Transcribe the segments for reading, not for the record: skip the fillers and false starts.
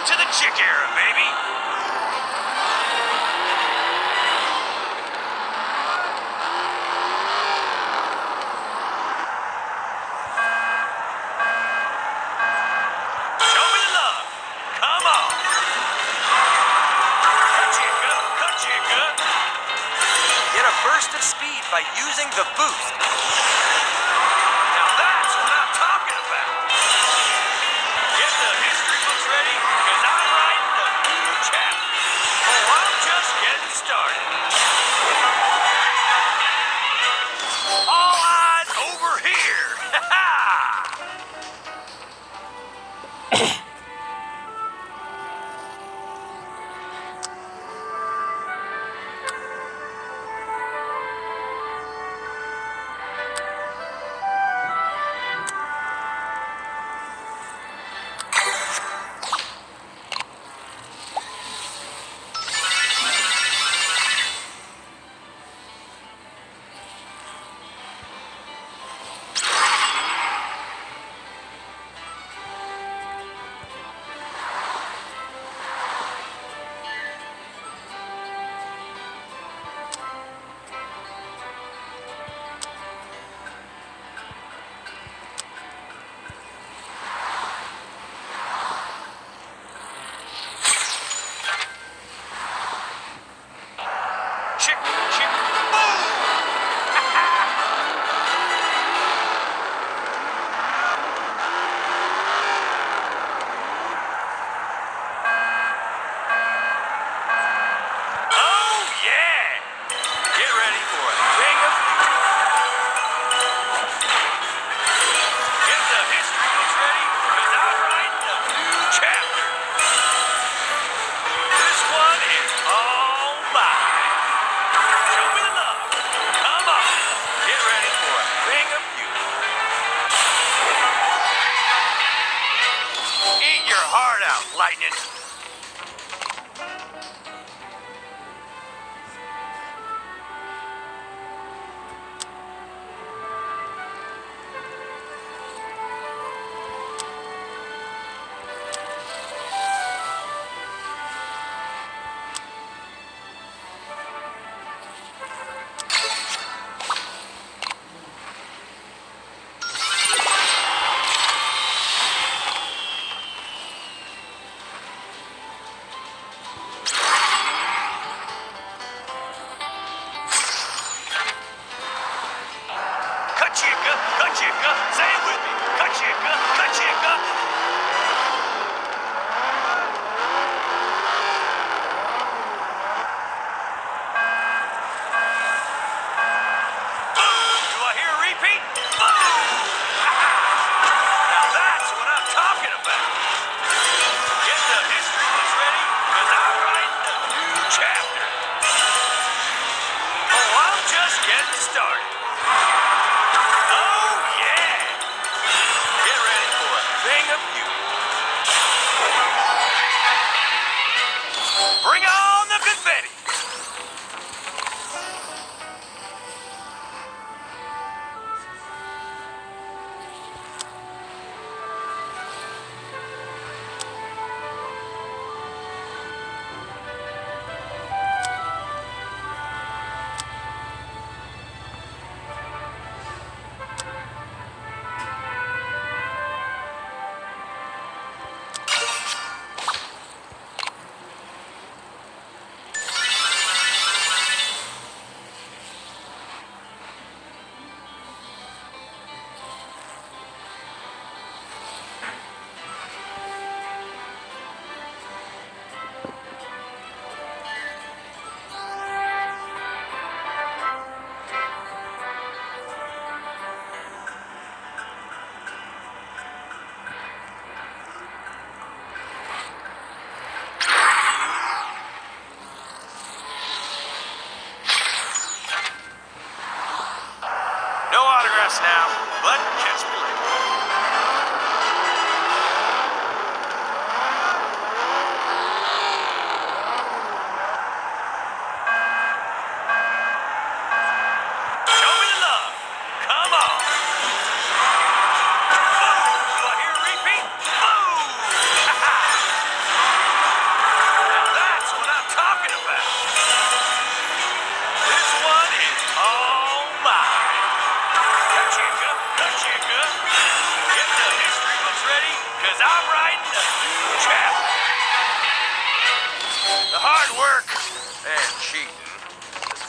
to the chick era, baby. Show me the love. Come on. Ka-chicka. Get a burst of speed by using the boost. Now that's what I'm talking about. Get the history books ready, because I'm writing a new chapter. Oh, I'm just getting started. All eyes over here. Ha-ha! Chick, boom! Oh, yeah! Get ready for a thing of beauty. Get the history books ready, because I'm writing a new chapter. This one is all mine. Show me the love. Come on. Get ready for a thing of beauty. Eat your heart out, Lightning.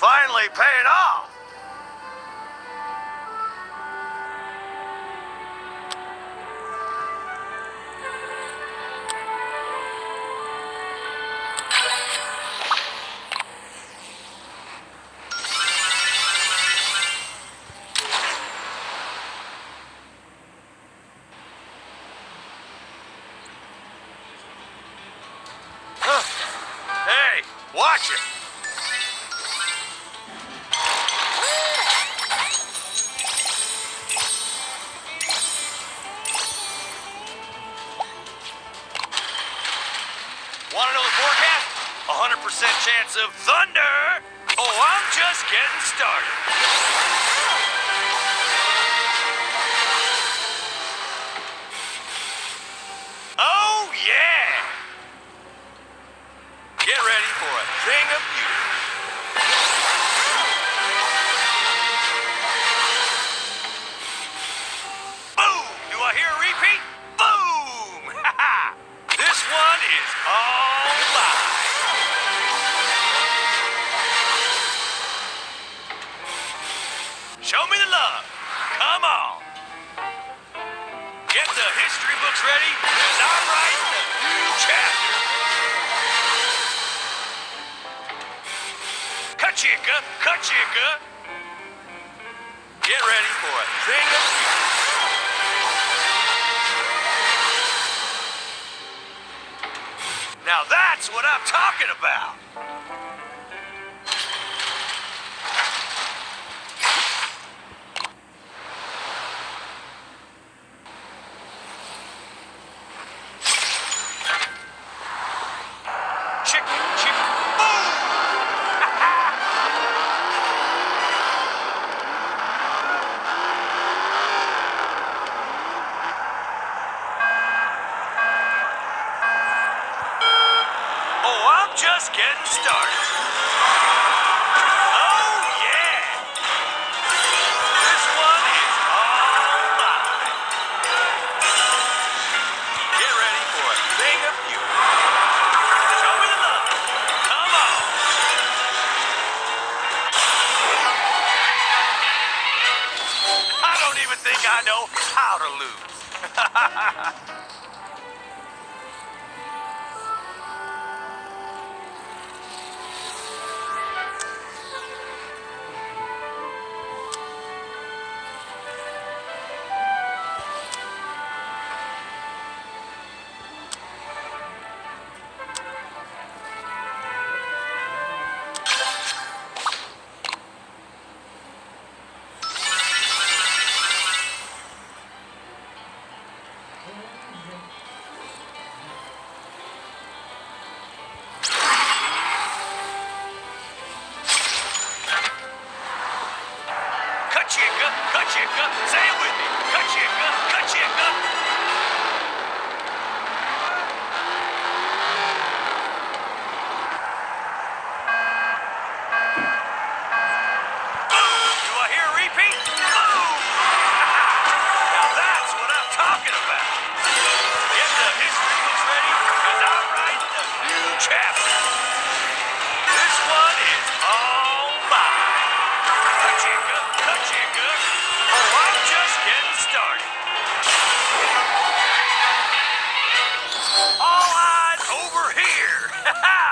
finally paid off. Hey, watch it. Want to know the forecast? 100% chance of thunder. Oh, I'm just getting started. Oh, yeah. Get ready for a thing of beauty. Boom! Do I hear a repeat? Boom! Ha ha! This one is all mine. Show me the love. Come on. Get the history books ready, because I'm writing a new chapter. Ka-chicka, ka-chicka. Get ready for a thing of beauty. Now that's what I'm talking about. Chicken, chicken, boom! Oh, I'm just getting started. Oh, yeah. This one is all mine. Get ready for a thing of beauty. Show me the love. Come on. I don't even think I know how to lose. Ka-chicka, ka-chicka, say it with me. Ka-chicka, ka-chicka. Boom! Do I hear a repeat? Boom! Now that's what I'm talking about. Get the history books ready, because I'm writing a new chapter. This one is all mine. Ka-chicka, ka-chicka. Oh, I'm just getting started. All eyes over here. Ha ha!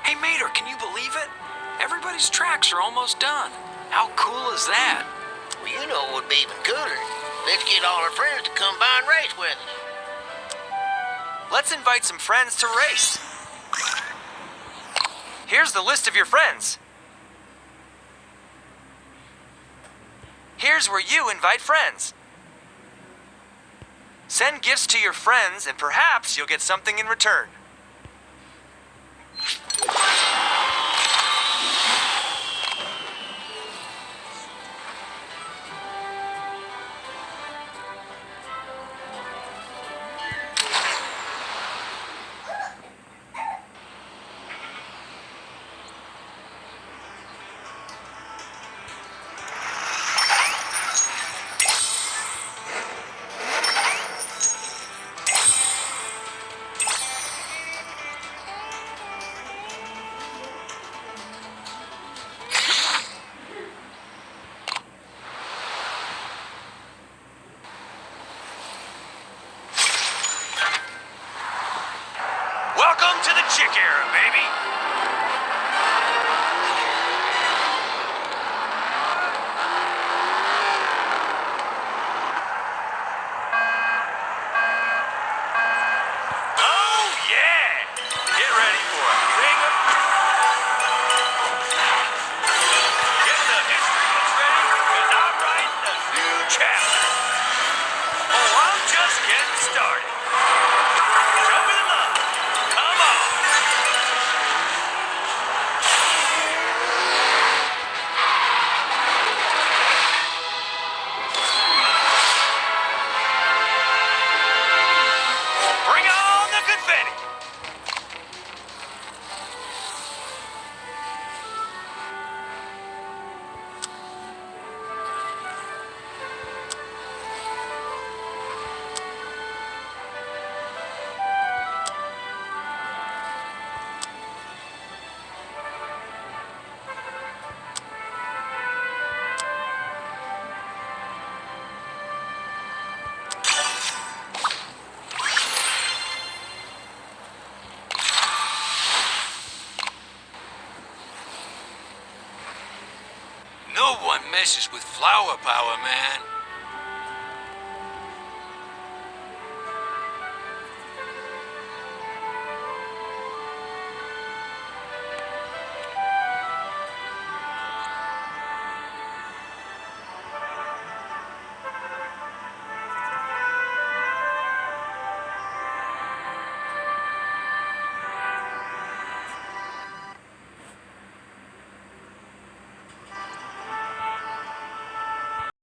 Hey, Mater, can you believe it? Everybody's tracks are almost done. How cool is that? Well, you know what would be even cooler? Let's get all our friends to come by and race with us. Let's invite some friends to race. Here's the list of your friends. Here's where you invite friends. Send gifts to your friends, and perhaps you'll get something in return. chapter. Oh, I'm just getting started. Show me the love. Come on. Bring on the confetti. No one messes with flower power, man.